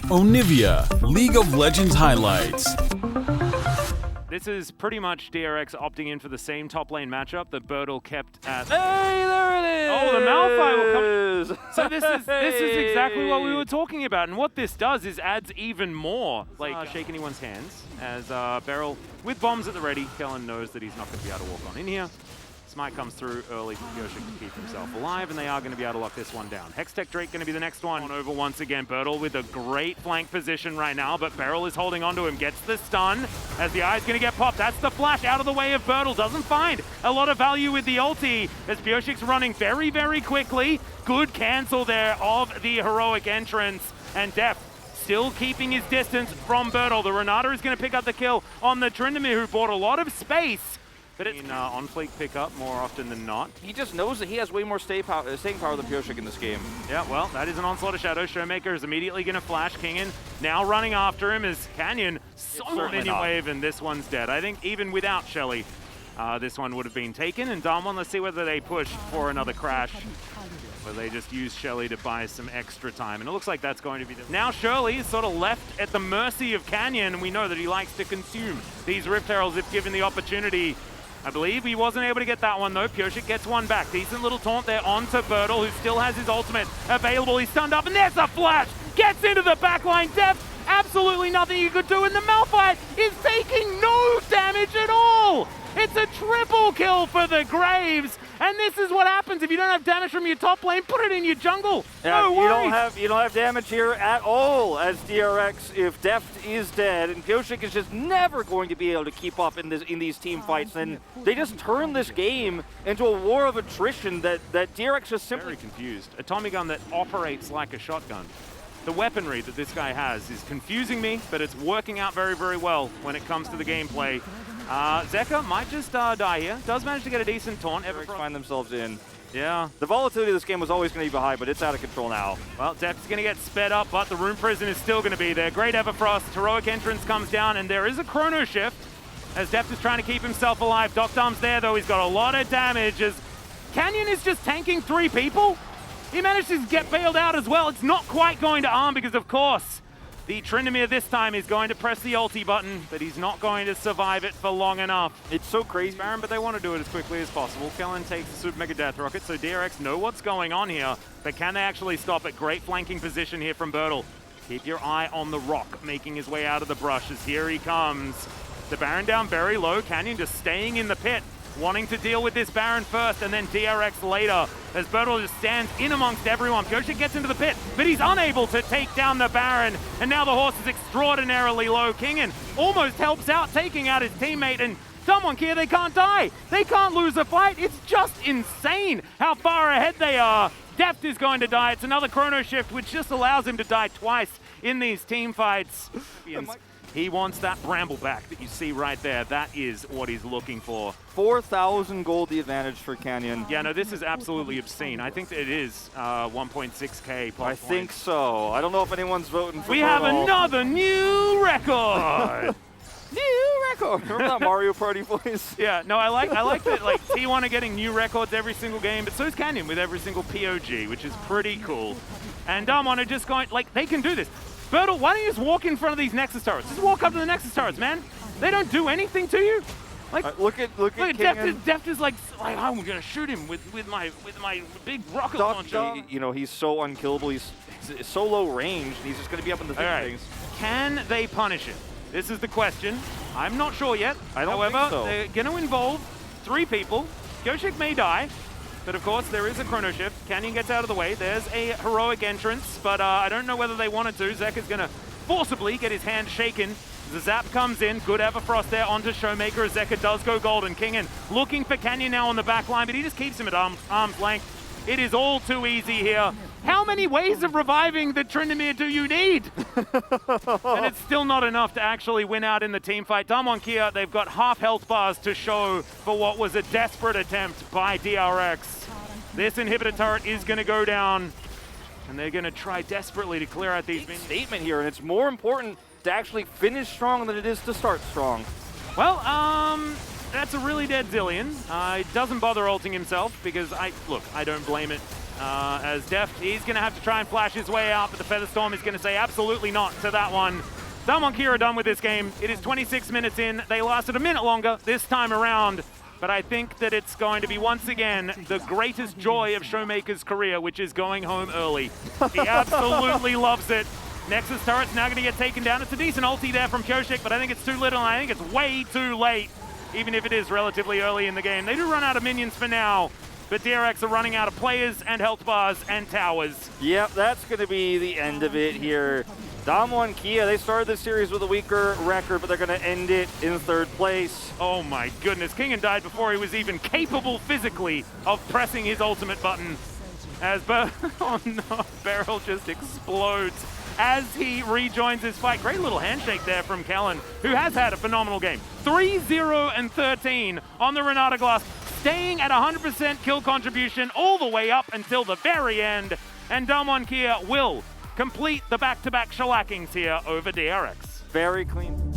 Onivia, League of Legends highlights. This is pretty much DRX opting in for the same top lane matchup that Birdle kept at. Hey, there it is! Oh, the Malphite will come. So this is exactly what we were talking about, and what this does is adds even more, shake anyone's hands as Beryl with bombs at the ready. Kellen knows that he's not going to be able to walk on in here. Smite comes through early for Yoshi to keep himself alive, and they are going to be able to lock this one down. Hextech Drake going to be the next one. On over once again. Birdle with a great flank position right now, but Beryl is holding onto him. Gets the stun as the eye's going to get popped. That's the flash out of the way of Birdle. Doesn't find a lot of value with the ulti as Pioshik's running very, very quickly. Good cancel there of the heroic entrance, and Def still keeping his distance from Birdle. The Renata is going to pick up the kill on the Tryndamere, who bought a lot of space. But it's in on-fleek pickup more often than not. He just knows that he has way more staying power than Pioshik in this game. Yeah, well, that is an onslaught of Shadow. Showmaker is immediately going to flash. Kingen now running after him as Canyon so minion wave, and this one's dead. I think even without Shelly, this one would have been taken. And Damwon, let's see whether they push for another crash, where they just use Shelly to buy some extra time. And it looks like that's going to be now Shirley is sort of left at the mercy of Canyon, and we know that he likes to consume these Rift Heralds if given the opportunity. I believe he wasn't able to get that one though. Pioshik gets one back. Decent little taunt there onto Birdle, who still has his ultimate available. He's stunned up, and there's a flash! Gets into the backline. Def, absolutely nothing he could do, and the Malphite is taking no damage at all! It's a triple kill for the Graves, and this is what happens if you don't have damage from your top lane. Put it in your jungle. Yeah, no worries. You don't have damage here at all as DRX if Deft is dead, and Pioshik is just never going to be able to keep up in these team fights. And they just turn this game into a war of attrition that DRX is simply very confused. A Tommy gun that operates like a shotgun. The weaponry that this guy has is confusing me, but it's working out very, very well when it comes to the gameplay. Zeka might just die here. Does manage to get a decent taunt. find themselves in. Yeah. The volatility of this game was always going to be high, but it's out of control now. Well, Deft's going to get sped up, but the Rune Prison is still going to be there. Great Everfrost. Heroic Entrance comes down, and there is a Chrono Shift as Deft is trying to keep himself alive. Doctarm's there, though. He's got a lot of damage as Canyon is just tanking 3 people. He managed to get bailed out as well. It's not quite going to arm because, of course, the Tryndamere this time is going to press the ulti button, but he's not going to survive it for long enough. It's so crazy, Baron, but they want to do it as quickly as possible. Kellen takes the Super Mega Death Rocket, so DRX know what's going on here, but can they actually stop it? Great flanking position here from Birdle. Keep your eye on the Rock, making his way out of the brush as here he comes. The Baron down very low. Canyon just staying in the pit, wanting to deal with this Baron first, and then DRX later, as Birdle just stands in amongst everyone. Pioshik gets into the pit, but he's unable to take down the Baron, and now the horse is extraordinarily low. Kingen almost helps out, taking out his teammate, and someone here, they can't die. They can't lose a fight. It's just insane how far ahead they are. Deft is going to die. It's another Chrono Shift, which just allows him to die twice in these team fights. He wants that Bramble back that you see right there. That is what he's looking for. 4,000 gold the advantage for Canyon. Yeah, no, this is absolutely obscene. I think that it is 1.6k plus I think so. I don't know if anyone's voting for We have another new record! New record! Remember that Mario Party voice? Yeah, no, I like that like T1 are getting new records every single game, but so is Canyon with every single POG, which is pretty cool. And Damwon are just going, like, they can do this. Birdle, why don't you just walk in front of these Nexus turrets? Just walk up to the Nexus turrets, man. They don't do anything to you. Like, look at Deft is like I'm gonna shoot him with my big rocket launcher. You know, he's so unkillable. He's so low range. He's just gonna be up in the things. Can they punish him? This is the question. I'm not sure yet. I don't However, think so. They're gonna involve 3 people. Pioshik may die. But of course, there is a Chrono Shift. Canyon gets out of the way. There's a Heroic Entrance, but I don't know whether they wanted to. Zeka's going to forcibly get his hand shaken. The Zap comes in. Good Everfrost there onto Showmaker as Zeka does go golden. Kingen looking for Canyon now on the back line, but he just keeps him at arm's length. It is all too easy here. How many ways of reviving the Tryndamere do you need? And it's still not enough to actually win out in the team fight. Damwon Kia, they've got half health bars to show for what was a desperate attempt by DRX. This inhibitor turret is going to go down, and they're going to try desperately to clear out these minions. Statement here, and it's more important to actually finish strong than it is to start strong. Well, that's a really dead Zillion. He doesn't bother ulting himself because I don't blame it As Deft, he's going to have to try and flash his way out, but the Featherstorm is going to say absolutely not to that one. Damwon are done with this game. It is 26 minutes in. They lasted a minute longer this time around, but I think that it's going to be, once again, the greatest joy of Showmaker's career, which is going home early. He absolutely loves it. Nexus turret's now going to get taken down. It's a decent ulti there from Kyoshik, but I think it's too little, and I think it's way too late, even if it is relatively early in the game. They do run out of minions for now, but DRX are running out of players and health bars and towers. Yep, that's going to be the end of it here. Damwon Kia, they started this series with a weaker record, but they're going to end it in third place. Oh my goodness, Kingen died before he was even capable physically of pressing his ultimate button. As oh no, Beryl just explodes as he rejoins his fight. Great little handshake there from Kellen, who has had a phenomenal game. 3-0 and 13 on the Renata Glass, staying at 100% kill contribution all the way up until the very end. And Damwon Kia will complete the back-to-back shellackings here over DRX. Very clean.